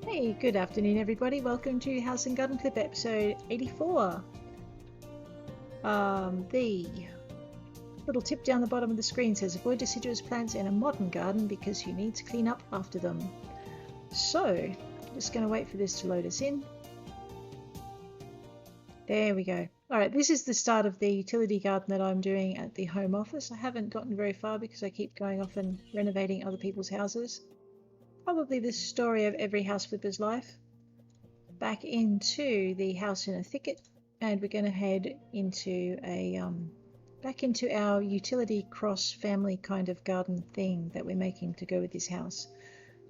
Hey, good afternoon everybody. Welcome to House and Garden Clip episode 84. The little tip down the bottom of the screen says avoid deciduous plants in a modern garden because you need to clean up after them. So, I'm just going to wait for this to load us in. There we go. Alright, this is the start of the utility garden that I'm doing at the home office. I haven't gotten very far because I keep going off and renovating other people's houses. Probably the story of every house flipper's life. Back into the house in a thicket, and we're going to head into a back into our utility cross family kind of garden thing that we're making to go with this house.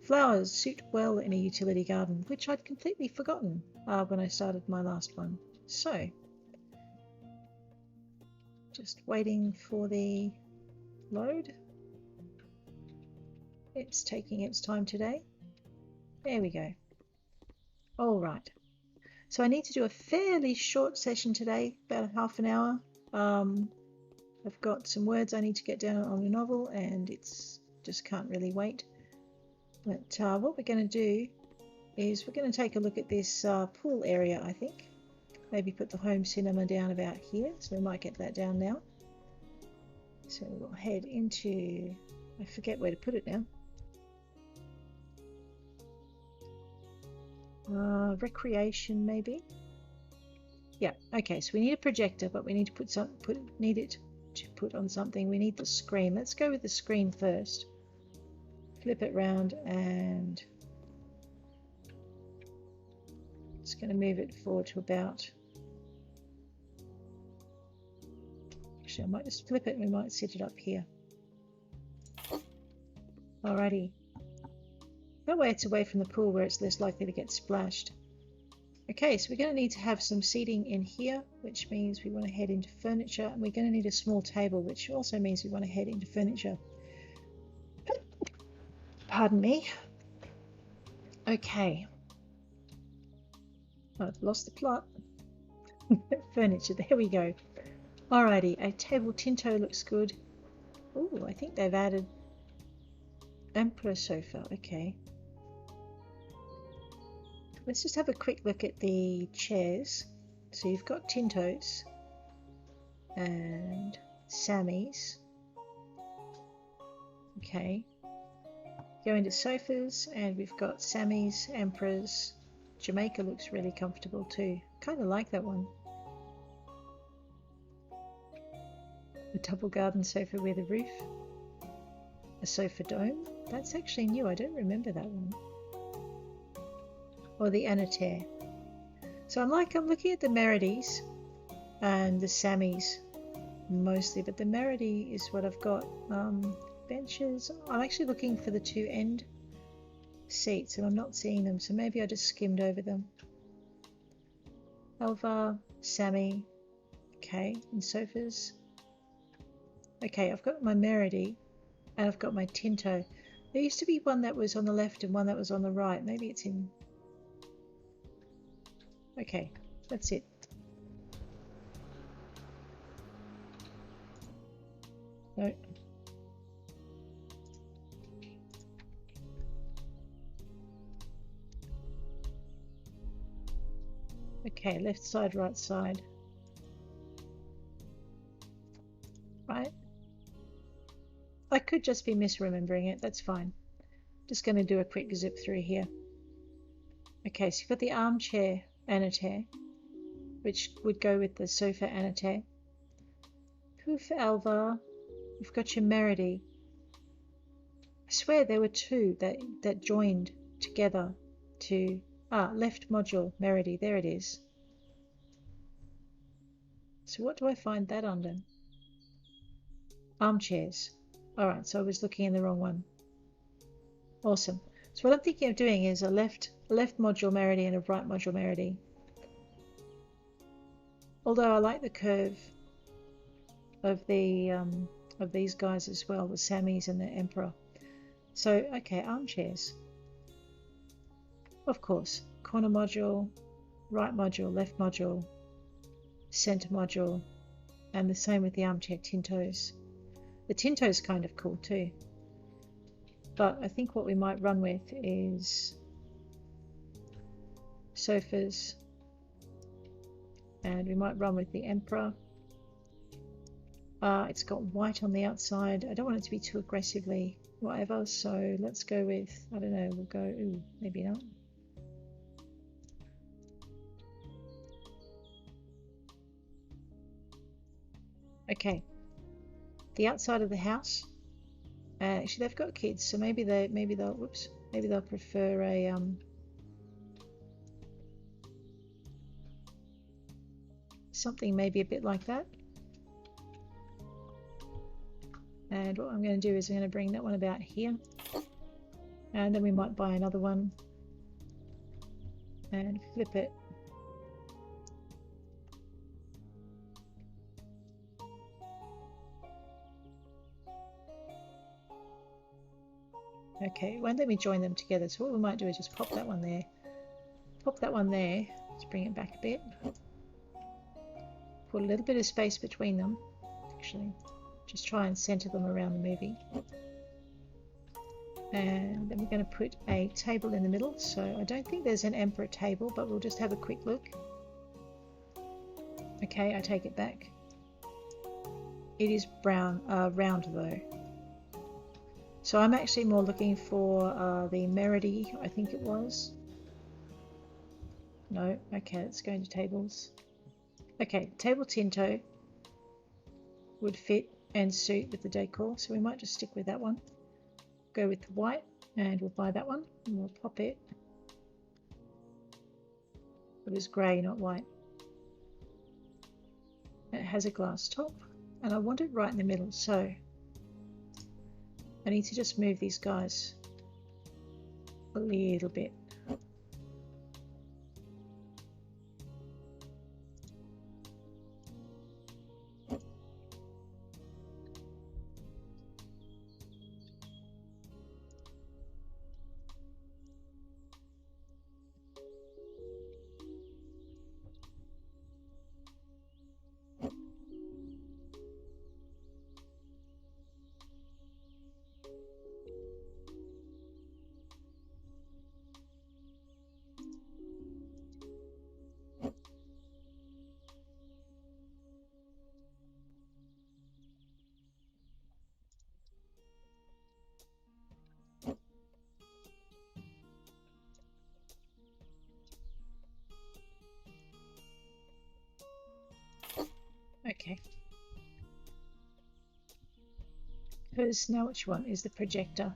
Flowers suit well in a utility garden, which I'd completely forgotten when I started my last one. So, just waiting for the load. It's taking its time today. There we go. All right. So I need to do a fairly short session today, about half an hour. I've got some words I need to get down on a novel, and it's just can't really wait. But what we're going to do is we're going to take a look at this pool area, I think. Maybe put the home cinema down about here, so we might get that down now. So we'll head into, I forget where to put it now. Recreation maybe. Yeah, okay, so we need a projector, but we need to put on something. We need the screen. Let's go with the screen first. Flip it round, and just going to move it forward to about, actually I might just flip it and we might sit it up here. Alrighty. That way it's away from the pool where it's less likely to get splashed. Okay, so we're going to need to have some seating in here, which means we want to head into furniture, and we're going to need a small table, which also means we want to head into furniture. Pardon me. Okay. I've lost the plot. Furniture, there we go. Alrighty, a table Tinto looks good. Oh, I think they've added Emperor sofa, okay. Let's just have a quick look at the chairs. So you've got Tintos and Sammys. Okay. Go into sofas, and we've got Sammys, Emperors. Jamaica looks really comfortable too. Kind of like that one. A double garden sofa with a roof. A sofa dome. That's actually new. I don't remember that one. Or the Anater. So I'm looking at the Merides and the Sammys mostly, but the Meride is what I've got. Benches. I'm actually looking for the two end seats and I'm not seeing them, so maybe I just skimmed over them. Elva, Sammy. Okay, and sofas. Okay, I've got my Meride and I've got my Tinto. There used to be one that was on the left and one that was on the right. Maybe it's in... Okay, that's it. No. Okay, left side, right side. Right. I could just be misremembering it, that's fine. Just going to do a quick zip through here. Okay, so you've got the armchair Anater, which would go with the sofa Anater. Poof Alva, you've got your Meride. I swear there were two that joined together to... left module Meride, there it is. So what do I find that under? Armchairs. Alright, so I was looking in the wrong one. Awesome. So what I'm thinking of doing is a left module Meride and a right module Meride. Although I like the curve of the of these guys as well, the Sammys and the Emperor. So okay, armchairs. Of course, corner module, right module, left module, center module, and the same with the armchair Tintos. The Tinto's kind of cool too. But I think what we might run with is sofas, and we might run with the Emperor. It's got white on the outside. I don't want it to be too aggressively whatever, so let's go with, I don't know, we'll go, ooh, maybe not. Okay, the outside of the house. Actually, they've got kids, so maybe they'll prefer a something maybe a bit like that. And what I'm going to do is I'm going to bring that one about here, and then we might buy another one and flip it. Okay, it won't let me join them together, so what we might do is just pop that one there, let's bring it back a bit, put a little bit of space between them, actually just try and center them around the movie, and then we're going to put a table in the middle. So I don't think there's an Emperor table, but we'll just have a quick look. Okay, I take it back. It is round though. So I'm actually more looking for the Meredy, I think it was. No, okay, let's go into tables. Okay, table Tinto would fit and suit with the decor, so we might just stick with that one. Go with the white, and we'll buy that one, and we'll pop it. It was grey, not white. It has a glass top, and I want it right in the middle, so I need to just move these guys a little bit. Okay. Because now what you want is the projector.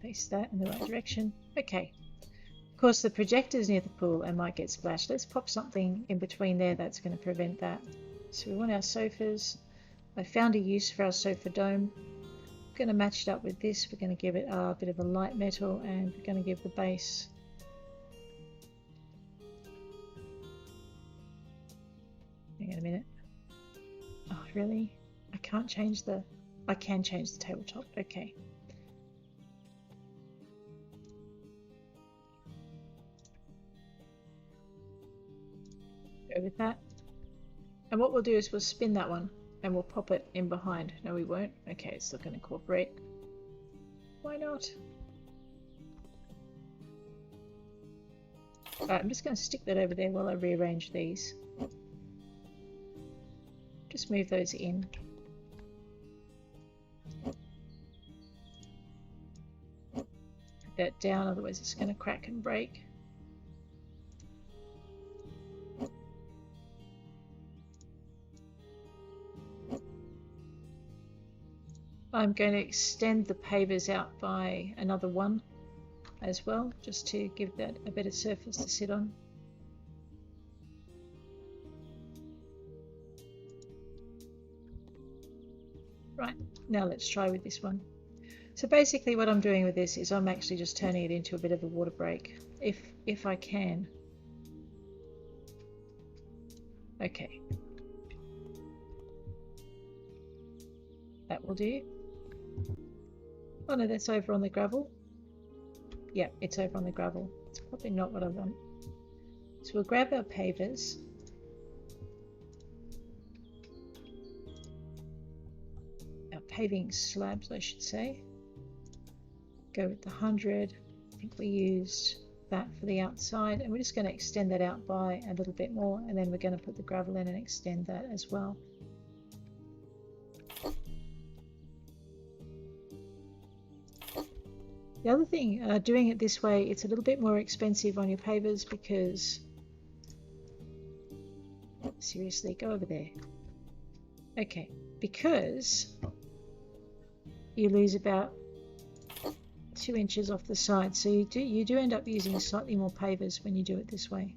Face that in the right direction. Okay. Of course, the projector's near the pool and might get splashed. Let's pop something in between there that's going to prevent that. So we want our sofas. I found a use for our sofa dome. We're going to match it up with this. We're going to give it a bit of a light metal, and we're going to give the base hang on a minute. Oh, really? I can't change the... I can change the tabletop. Okay. Go with that. And what we'll do is we'll spin that one and we'll pop it in behind. No, we won't. Okay, it's still going to incorporate. Why not? Alright, I'm just going to stick that over there while I rearrange these. Just move those in. Put that down, otherwise it's going to crack and break. I'm going to extend the pavers out by another one as well, just to give that a better surface to sit on. Right, now let's try with this one. So basically what I'm doing with this is I'm actually just turning it into a bit of a water break, if I can. Okay. That will do. Oh no, that's over on the gravel. Yeah, it's over on the gravel. It's probably not what I want. So we'll grab our pavers. paving slabs, I should say. Go with the 100. I think we used that for the outside, and we're just going to extend that out by a little bit more, and then we're going to put the gravel in and extend that as well. The other thing, doing it this way, it's a little bit more expensive on your pavers because, seriously, go over there. Okay, because you lose about 2 inches off the side, so you do end up using slightly more pavers when you do it this way.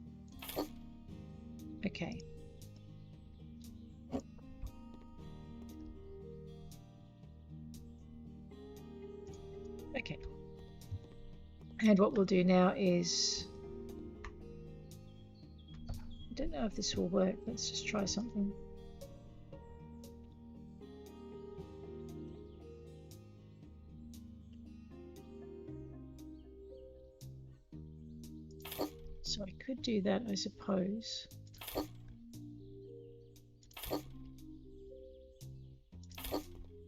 Okay. Okay. And what we'll do now is, I don't know if this will work. Let's just try something. So I could do that, I suppose. I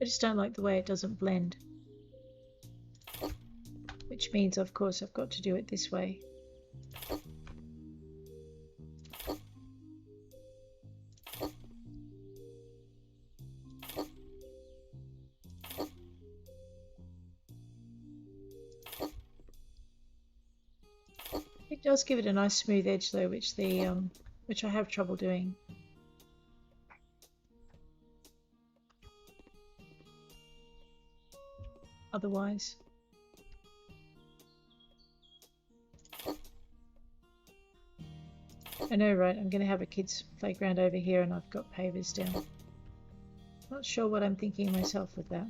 just don't like the way it doesn't blend. Which means, of course, I've got to do it this way. It does give it a nice smooth edge though, which I have trouble doing. Otherwise. I know, right? I'm going to have a kids' playground over here and I've got pavers down. Not sure what I'm thinking myself with that.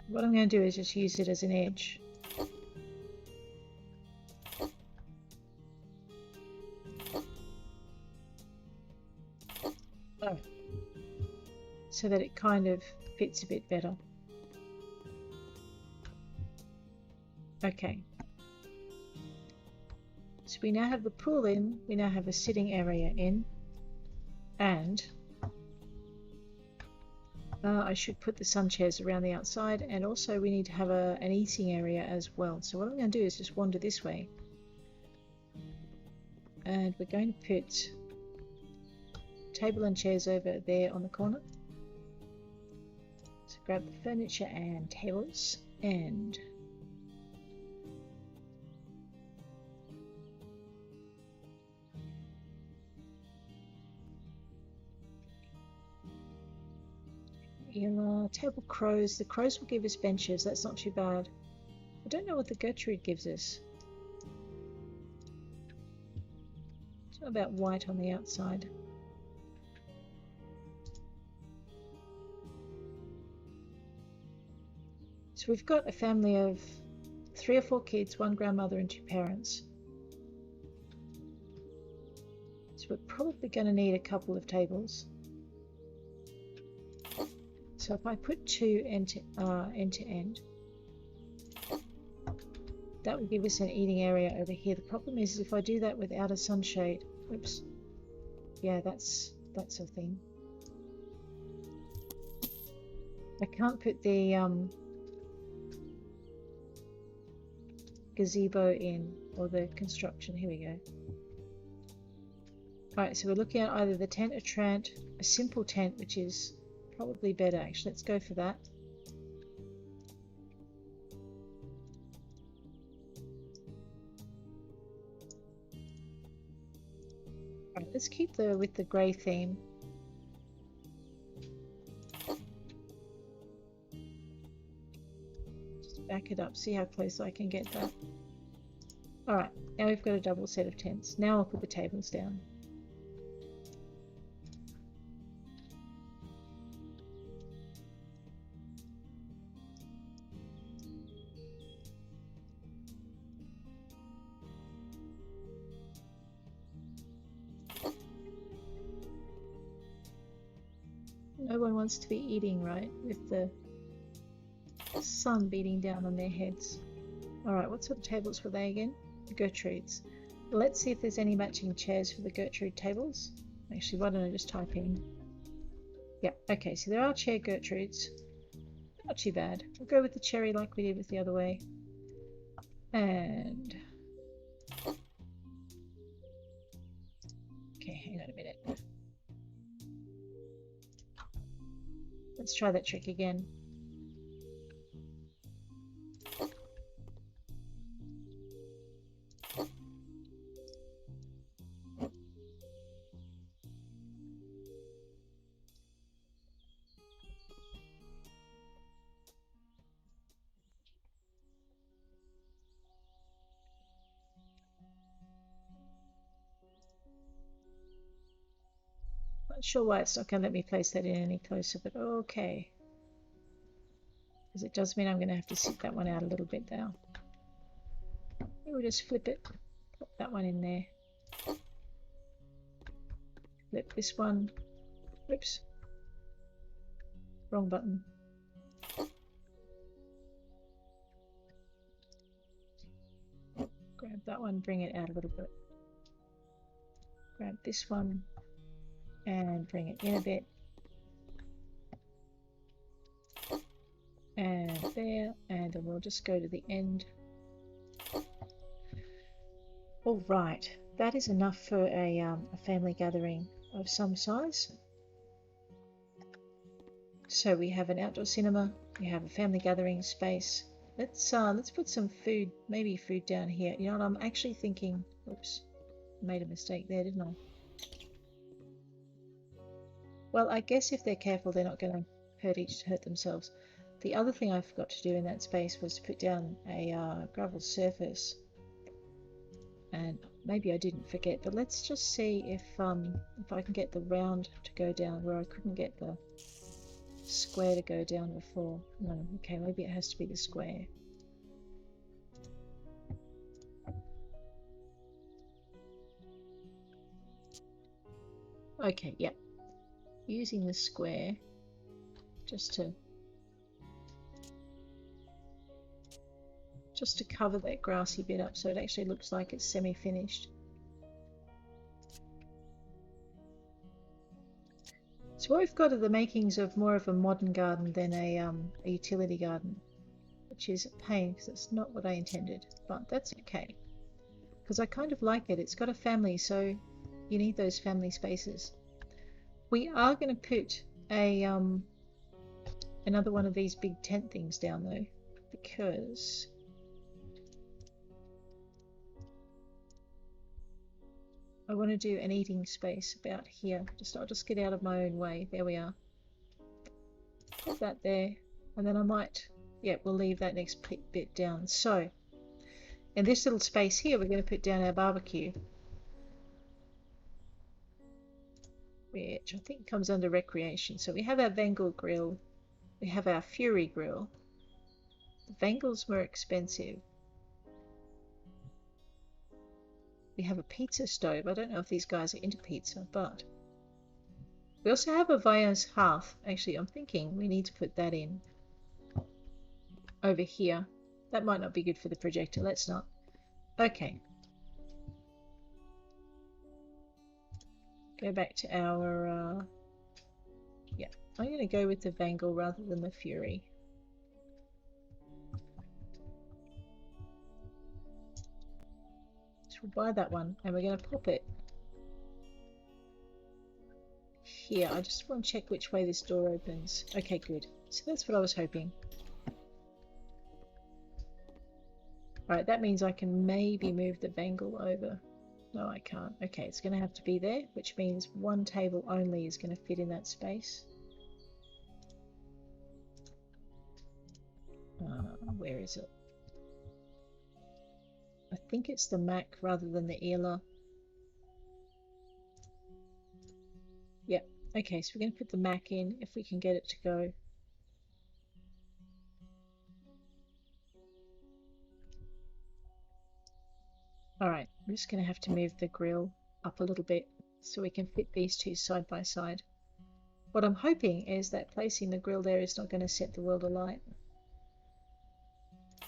What I'm going to do is just use it as an edge. Oh. So that it kind of fits a bit better. Okay. So we now have the pool in, we now have a sitting area in, and I should put the sun chairs around the outside, and also we need to have an eating area as well. So what I'm going to do is just wander this way, and we're going to put table and chairs over there on the corner. So grab the furniture and tables, and table crows. The crows will give us benches. That's not too bad. I don't know what the Gertrude gives us. It's not about white on the outside. So we've got a family of 3 or 4 kids, 1 grandmother and 2 parents. So we're probably going to need a couple of tables. So if I put 2 end to end, that will give us an eating area over here. The problem is if I do that without a sunshade, oops, yeah, that's a thing. I can't put the gazebo in, or the construction. Here we go. Alright, so we're looking at either the tent or trant, a simple tent, which is probably better actually. Let's go for that. Alright, let's keep with the grey theme. Just back it up, see how close I can get that. Alright, now we've got a double set of tents. Now I'll put the tables down. No one wants to be eating, right, with the sun beating down on their heads. Alright, what sort of tables were they again? Gertrude's. Let's see if there's any matching chairs for the Gertrude tables. Actually, why don't I just type in? Yeah, okay, so there are chair Gertrudes. Not too bad. We'll go with the cherry like we did with the other way. And... okay, hang on a minute. Let's try that trick again. Not sure why it's not going to let me place that in any closer, but okay. Because it does mean I'm going to have to sit that one out a little bit now. We'll just flip it, put that one in there. Flip this one. Oops. Wrong button. Grab that one, bring it out a little bit. Grab this one and bring it in a bit. And there, and then we'll just go to the end. All right, that is enough for a family gathering of some size. So we have an outdoor cinema, we have a family gathering space. Let's put some food, maybe food down here. You know what, I'm actually thinking, oops, made a mistake there, didn't I? Well, I guess if they're careful, they're not going to hurt themselves. The other thing I forgot to do in that space was to put down a gravel surface. And maybe I didn't forget, but let's just see if I can get the round to go down where I couldn't get the square to go down before. No, okay, maybe it has to be the square. Okay, yep. Using the square just to cover that grassy bit up so it actually looks like it's semi-finished. So what we've got are the makings of more of a modern garden than a utility garden, which is a pain because it's not what I intended, but that's okay because I kind of like it. It's got a family, so you need those family spaces. We are going to put a another one of these big tent things down though, because I want to do an eating space about here. I'll just get out of my own way. There we are. Put that there, and then I might, yeah, we'll leave that next bit down. So, in this little space here, we're going to put down our barbecue, which I think comes under recreation. So we have our Vengel grill, we have our Fury grill. The Vengel's more expensive. We have a pizza stove. I don't know if these guys are into pizza, but we also have a Vios hearth. Actually, I'm thinking we need to put that in over here. That might not be good for the projector. Let's not. Okay. Go back to our, yeah, I'm going to go with the Vengel rather than the Fury. So we'll buy that one and we're going to pop it here. I just want to check which way this door opens. Okay, good. So that's what I was hoping. Alright, that means I can maybe move the Vengel over. No, I can't. Okay, it's going to have to be there, which means one table only is going to fit in that space. Where is it? I think it's the Mac rather than the Eela. Yep. Okay, so we're going to put the Mac in if we can get it to go. Alright, I'm just going to have to move the grill up a little bit so we can fit these two side by side. What I'm hoping is that placing the grill there is not going to set the world alight.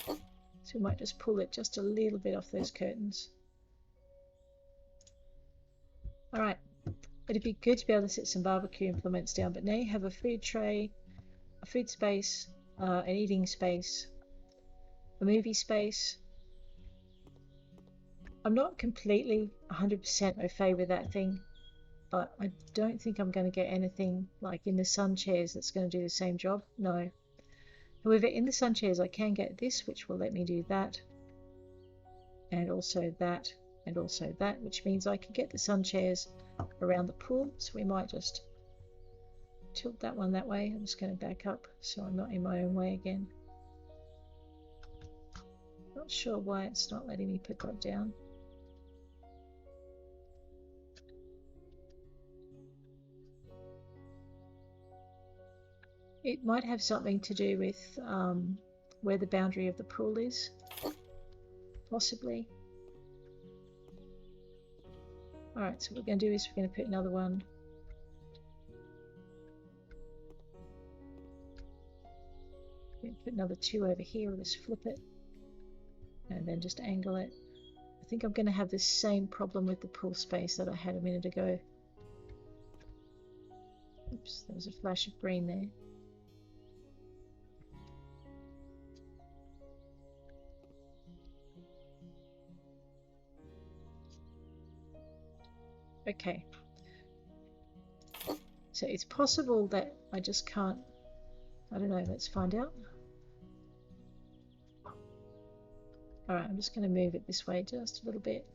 So we might just pull it just a little bit off those curtains. Alright, It'd be good to be able to set some barbecue implements down, but now you have a food tray, a food space, an eating space, a movie space. I'm not completely 100% au fait with that thing, but I don't think I'm going to get anything like in the sun chairs that's going to do the same job. No. However, in the sun chairs I can get this, which will let me do that, and also that, and also that, which means I can get the sun chairs around the pool. So we might just tilt that one that way. I'm just going to back up so I'm not in my own way again. Not sure why it's not letting me put that down. It might have something to do with where the boundary of the pool is, possibly. Alright, so what we're going to do is we're going to put another one. We're going to put another 2 over here. We'll just flip it and then just angle it. I think I'm going to have the same problem with the pool space that I had a minute ago. Oops, there was a flash of green there. Okay, so it's possible that I just can't, I don't know, let's find out. Alright, I'm just going to move it this way just a little bit.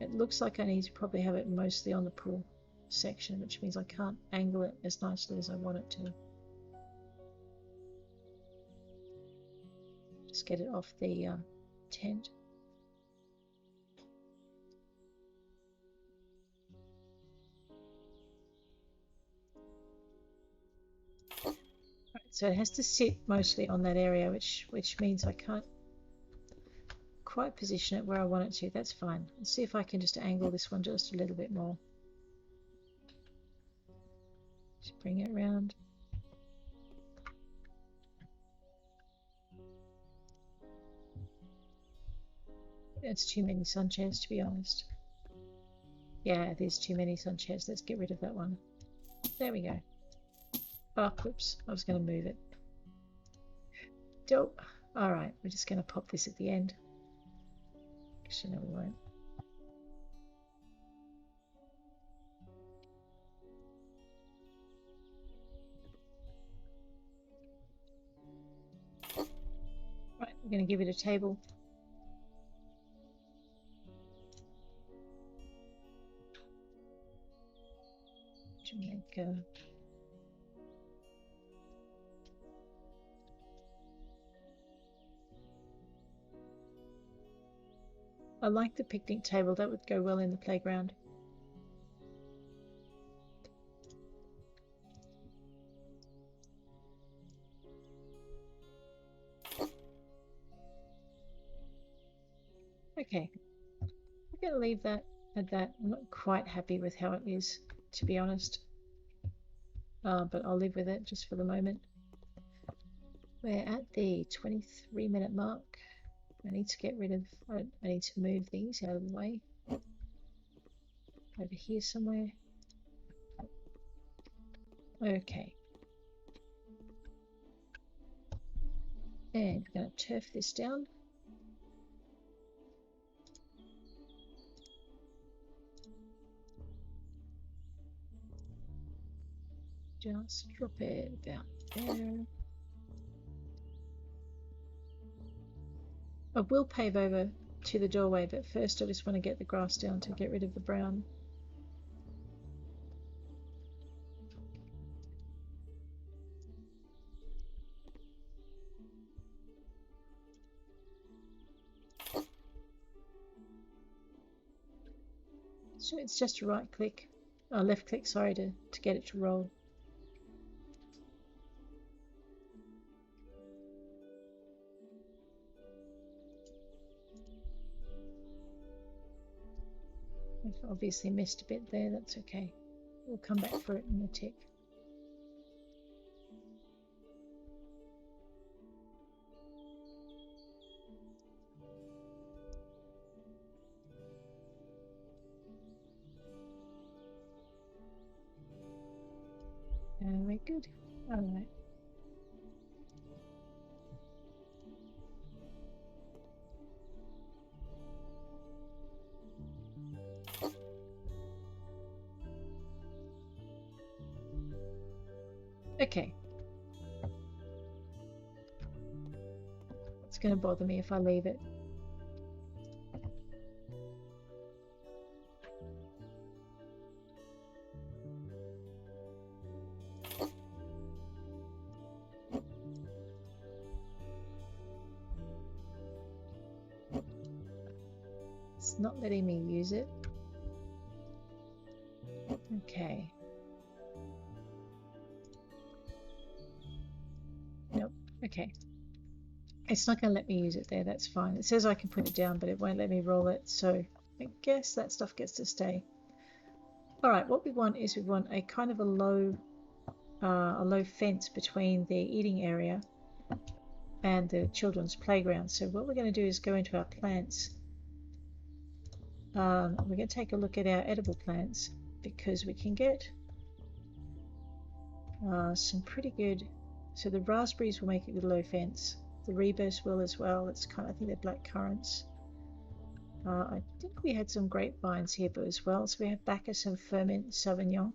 It looks like I need to probably have it mostly on the pool section, which means I can't angle it as nicely as I want it to. Just get it off the tent. So it has to sit mostly on that area, which means I can't quite position it where I want it to. That's fine. Let's see if I can just angle this one just a little bit more. Just bring it around. It's too many sun chairs, to be honest. Yeah, there's too many sun chairs. Let's get rid of that one. There we go. Oh, whoops. I was going to move it. Dope. Alright, we're just going to pop this at the end. Actually, no, we won't. Right, we're going to give it a table. Jamaica. I like the picnic table. That would go well in the playground. Okay, I'm going to leave that at that. I'm not quite happy with how it is, to be honest. But I'll live with it just for the moment. We're at the 23-minute mark. I need to get rid of, I need to move these out of the way. Over here somewhere. Okay. And we're going to turf this down. Just drop it about there. I will pave over to the doorway, but first I just want to get the grass down to get rid of the brown. So it's just a right click, left click, sorry, to get it to roll. I've obviously missed a bit there, that's okay. We'll come back for it in a tick. good. All right. Okay. It's going to bother me if I leave it. It's not letting me use it. Okay. Nope. Okay. It's not going to let me use it there. That's fine. It says I can put it down, but it won't let me roll it. So I guess that stuff gets to stay. All right. What we want is we want a kind of a low fence between the eating area and the children's playground. So what we're going to do is go into our plants. We're going to take a look at our edible plants because we can get some pretty good. So the raspberries will make a good low fence. The rebus will as well. It's kind of, I think they're black currants. I think we had some grapevines here but as well. So we have Bacchus and Ferment Sauvignon.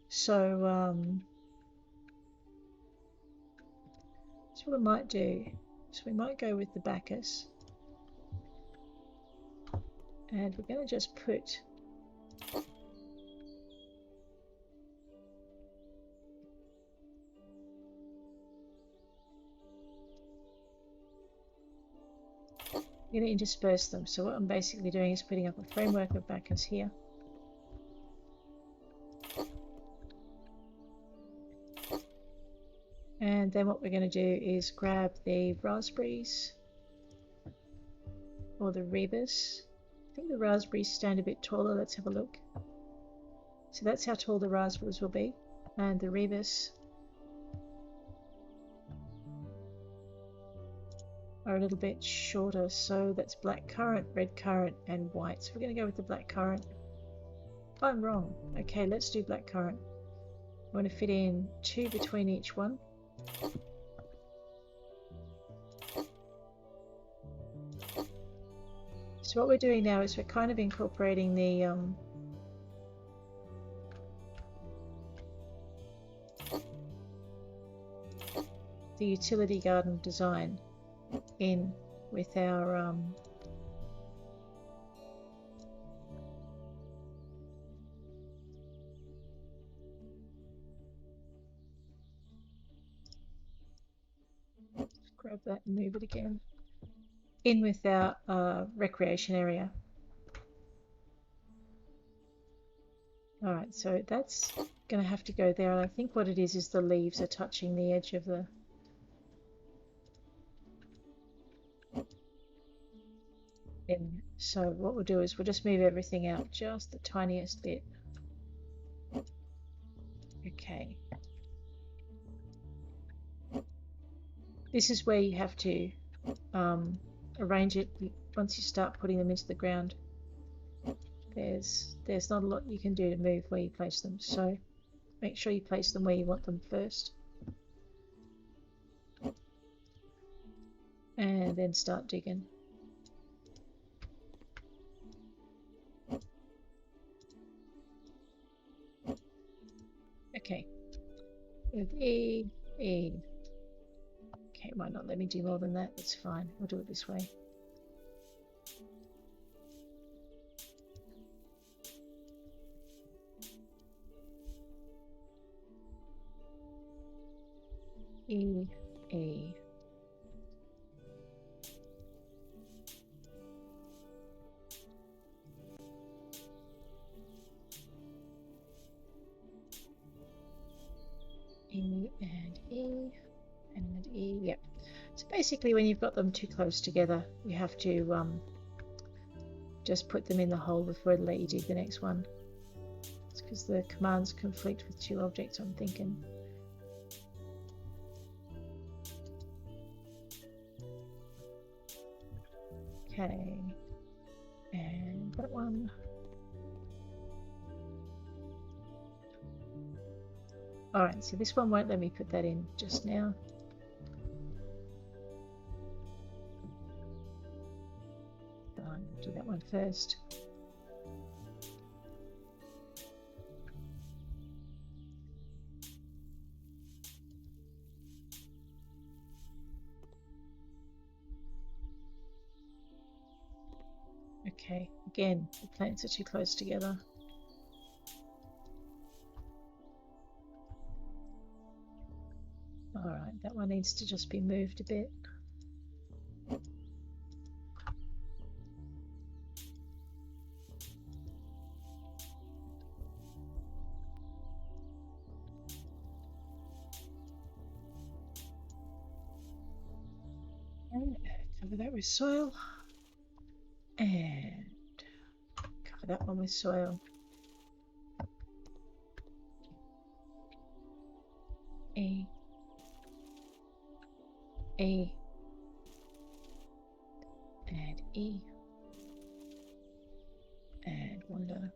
So that's what I might do. So we might go with the Bacchus. And we're going to just put I'm going to intersperse them. So what I'm basically doing is putting up a framework of Bacchus here. And then what we're going to do is grab the raspberries or the rebus. I think the raspberries stand a bit taller. Let's have a look. So that's how tall the raspberries will be. And the rebus are a little bit shorter. So that's black currant, red currant, and white. So we're going to go with the black currant. I'm wrong. Okay, let's do black currant. I'm going to fit in 2 between each one. So what we're doing now is we're kind of incorporating the utility garden design in with our grab that and move it again, in with our recreation area. All right, so that's going to have to go there. And I think what it is the leaves are touching the edge of the bin. So what we'll do is we'll just move everything out just the tiniest bit. Okay. This is where you have to arrange it once you start putting them into the ground. There's not a lot you can do to move where you place them, so make sure you place them where you want them first. And then start digging. Okay. With E. Okay, it might not let me do more than that. It's fine. We'll do it this way. E. E and E and E. Yep. So basically, when you've got them too close together, you have to just put them in the hole before it'll let you dig the next one. It's because the commands conflict with two objects, I'm thinking. Okay, and that one. Alright, so this one won't let me put that in just now. I'll do that one first. Okay, again, the plants are too close together. Alright, that one needs to just be moved a bit. Cover that with soil. And cover that one with soil. E. And E. And wander.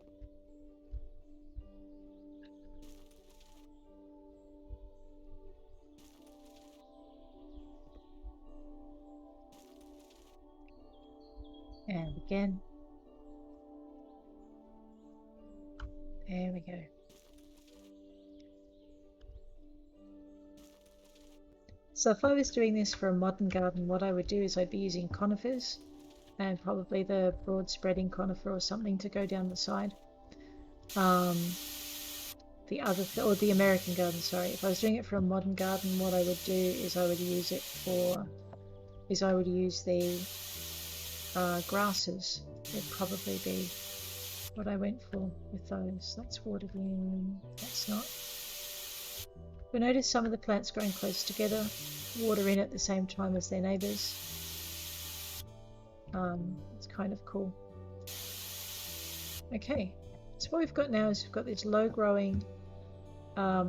And again. There we go. So if I was doing this for a modern garden, what I would do is I'd be using conifers and probably the broad spreading conifer or something to go down the side. The other or the American garden, sorry. If I was doing it for a modern garden, what I would do is I would use it for I would use the grasses. Would probably be what I went for with those. That's waterloon. That's not. You'll notice some of the plants growing close together, water in at the same time as their neighbours. It's kind of cool. Okay, so what we've got now is we've got this low growing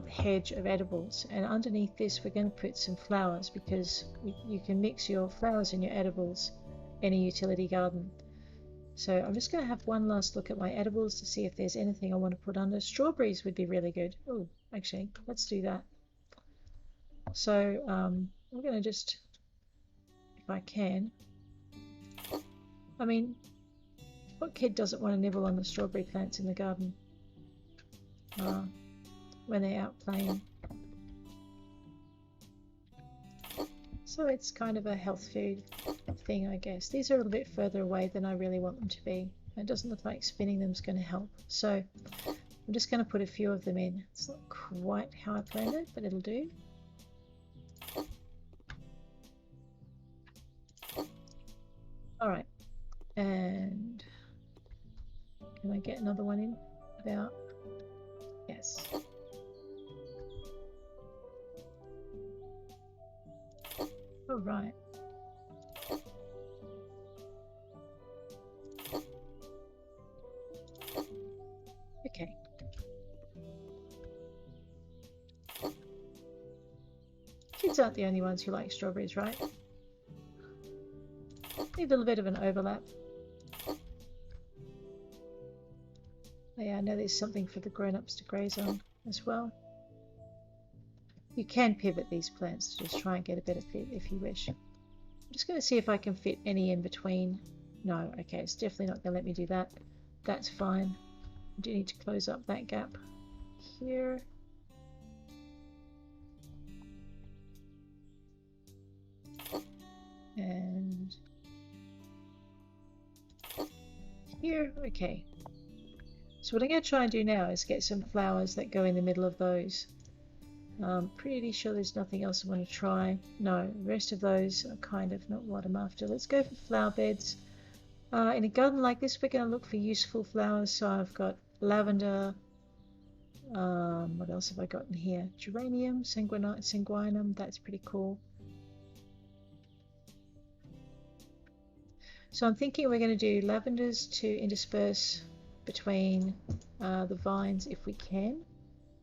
hedge of edibles, and underneath this we're going to put some flowers because you can mix your flowers and your edibles in a utility garden. So I'm just going to have one last look at my edibles to see if there's anything I want to put under. Strawberries would be really good. Oh, actually, let's do that. So I'm going to just, if I can, I mean, what kid doesn't want to nibble on the strawberry plants in the garden when they're out playing? So it's kind of a health food thing, I guess. These are a little bit further away than I really want them to be. It doesn't look like spinning them is going to help. So I'm just going to put a few of them in. It's not quite how I planned it, but it'll do. Alright, and can I get another one in? About, yes. Alright. Okay. Kids aren't the only ones who like strawberries, right? Need a little bit of an overlap. Oh yeah, I know there's something for the grown-ups to graze on as well. You can pivot these plants to just try and get a better fit if you wish. I'm just going to see if I can fit any in between. No, okay, it's definitely not going to let me do that. That's fine. I do need to close up that gap here. And here, okay. So what I'm going to try and do now is get some flowers that go in the middle of those. I'm pretty sure there's nothing else I want to try. No, the rest of those are kind of not what I'm after. Let's go for flower beds. In a garden like this, we're going to look for useful flowers. So I've got lavender. What else have I got in here? Geranium, sanguinum. That's pretty cool. So I'm thinking we're going to do lavenders to intersperse between the vines if we can.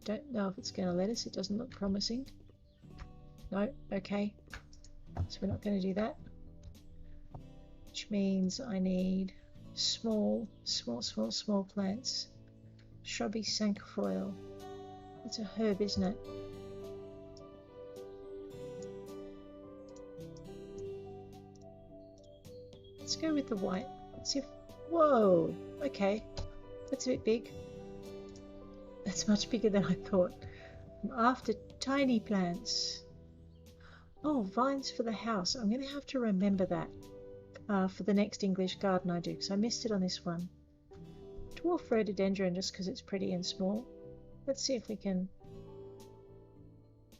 Don't know if it's going to let us. It doesn't look promising. No, okay. So we're not going to do that. Which means I need small plants. Shrubby cinquefoil. It's a herb, isn't it? Let's go with the white. Let's see if... Whoa! Okay. That's a bit big. That's much bigger than I thought. I'm after tiny plants. Oh, vines for the house. I'm going to have to remember that for the next English garden I do, because I missed it on this one. Dwarf rhododendron just because it's pretty and small. Let's see if we can...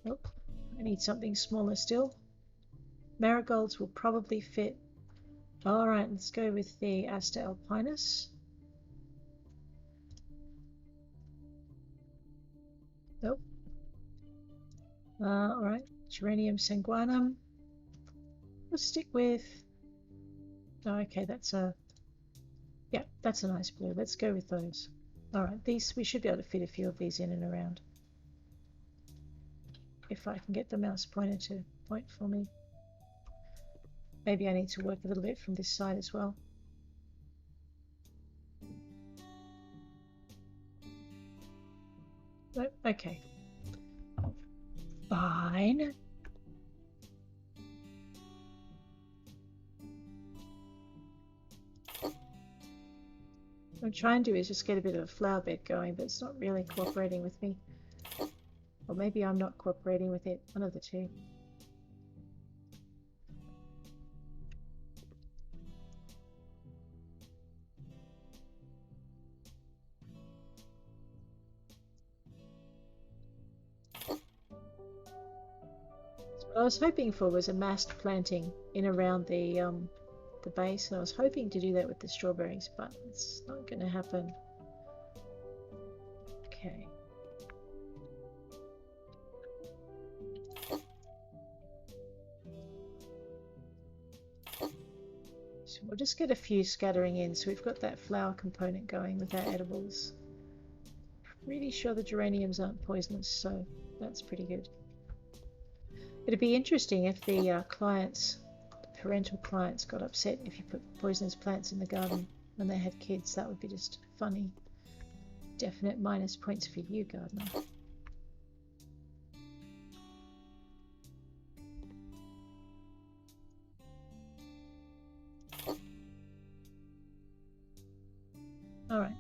Oh, I need something smaller still. Marigolds will probably fit. Alright, let's go with the Aster alpinus. Nope. Alright, Geranium sanguinum. We'll stick with... Oh, okay, that's a... Yeah, that's a nice blue. Let's go with those. Alright, these, we should be able to fit a few of these in and around. If I can get the mouse pointer to point for me. Maybe I need to work a little bit from this side as well. Nope, okay. Fine. What I'm trying to do is just get a bit of a flower bed going, but it's not really cooperating with me. Or maybe I'm not cooperating with it. One of the two. What I was hoping for was a massed planting in around the base, and I was hoping to do that with the strawberries, but it's not going to happen. Okay. So we'll just get a few scattering in, so we've got that flower component going with our edibles. Pretty sure the geraniums aren't poisonous, so that's pretty good. It'd be interesting if the clients, the parental clients, got upset if you put poisonous plants in the garden when they had kids. That would be just funny. Definite minus points for you, gardener. Alright.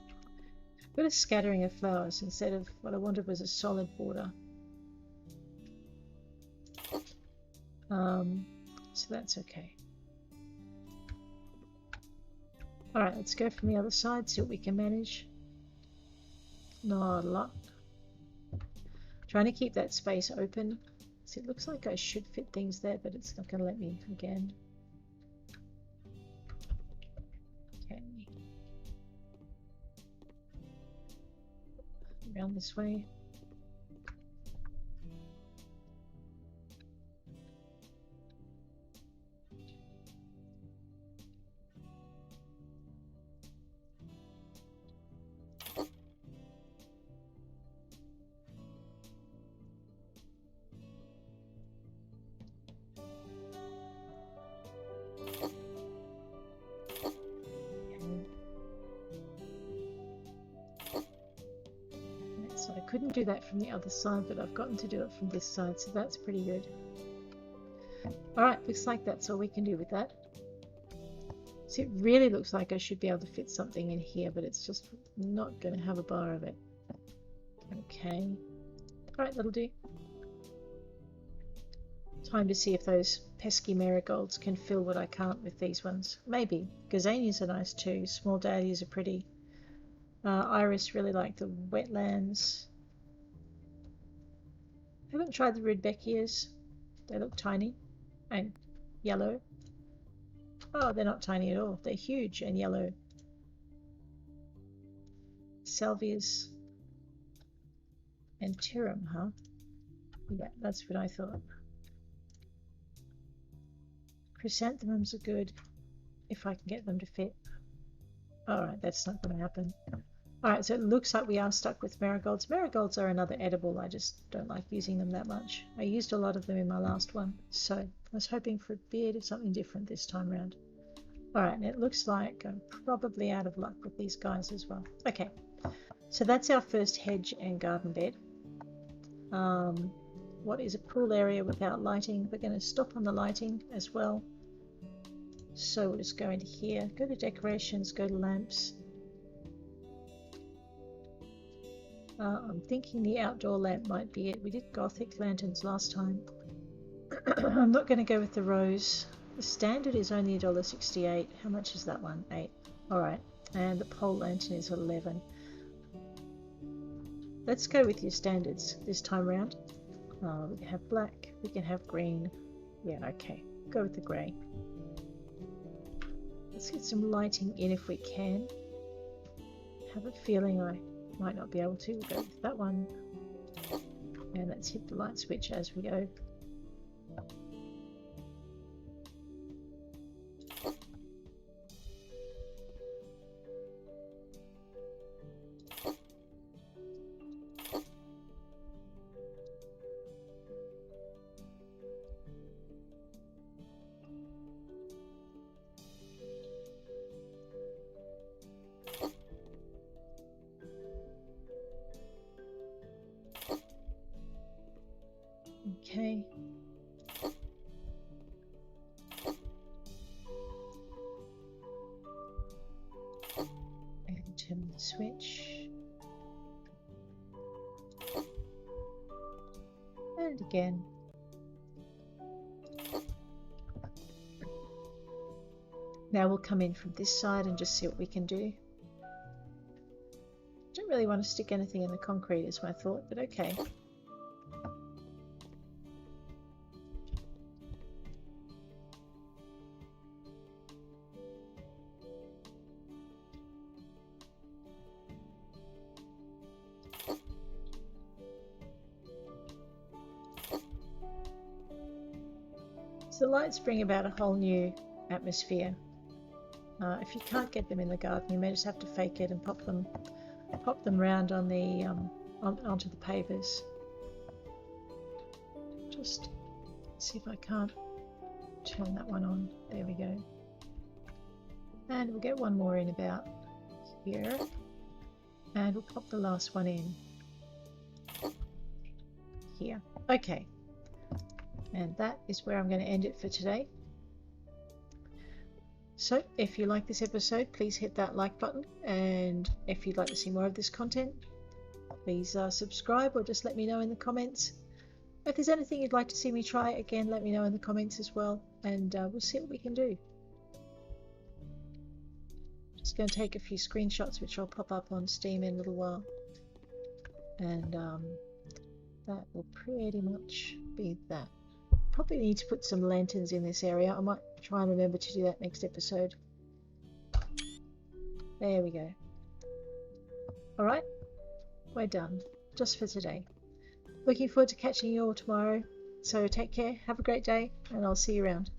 I've got a scattering of flowers instead of what I wanted was a solid border. So that's okay. Alright, let's go from the other side, see what we can manage. Not a lot. Trying to keep that space open. So it looks like I should fit things there, but it's not going to let me again. Okay. Around this way. Couldn't do that from the other side, but I've gotten to do it from this side, so that's pretty good. Alright, looks like that's all we can do with that. So it really looks like I should be able to fit something in here, but it's just not going to have a bar of it. Okay. Alright, that'll do. Time to see if those pesky marigolds can fill what I can't with these ones. Maybe. Gazanias are nice too. Small dahlias are pretty. Iris really like the wetlands. I haven't tried the rudbeckias. They look tiny and yellow. Oh, they're not tiny at all. They're huge and yellow. Salvias and Tyrum, huh? Yeah, that's what I thought. Chrysanthemums are good if I can get them to fit. Alright, that's not going to happen. Alright, so it looks like we are stuck with marigolds. Marigolds are another edible. I just don't like using them that much. I used a lot of them in my last one, so I was hoping for a bit of something different this time around. Alright, and it looks like I'm probably out of luck with these guys as well. Okay, so that's our first hedge and garden bed. What is a pool area without lighting? We're going to stop on the lighting as well. So we'll just go into here, go to decorations, go to lamps. I'm thinking the outdoor lamp might be it. We did Gothic lanterns last time. I'm not going to go with the rose. The standard is only $1.68. How much is that one? 8. Alright. And the pole lantern is 11. Let's go with your standards this time round. We can have black. We can have green. Yeah, okay. Go with the grey. Let's get some lighting in if we can. Have a feeling I might not be able to. We'll go with that one. And let's hit the light switch as we go. Okay. And turn the switch. And again. Now we'll come in from this side and just see what we can do. Don't really want to stick anything in the concrete is my thought, but okay. So the lights bring about a whole new atmosphere. If you can't get them in the garden, you may just have to fake it and pop them round on the onto the pavers. Just see if I can't turn that one on. There we go. And we'll get one more in about here, and we'll pop the last one in here. Okay. And that is where I'm going to end it for today. So if you like this episode, please hit that like button, and if you'd like to see more of this content, please subscribe or just let me know in the comments. If there's anything you'd like to see me try, again, let me know in the comments as well, and we'll see what we can do. Just going to take a few screenshots which I'll pop up on Steam in a little while, and that will pretty much be that. Probably need to put some lanterns in this area. I might try and remember to do that next episode. There we go. Alright, we're done. Just for today. Looking forward to catching you all tomorrow. So take care, have a great day, and I'll see you around.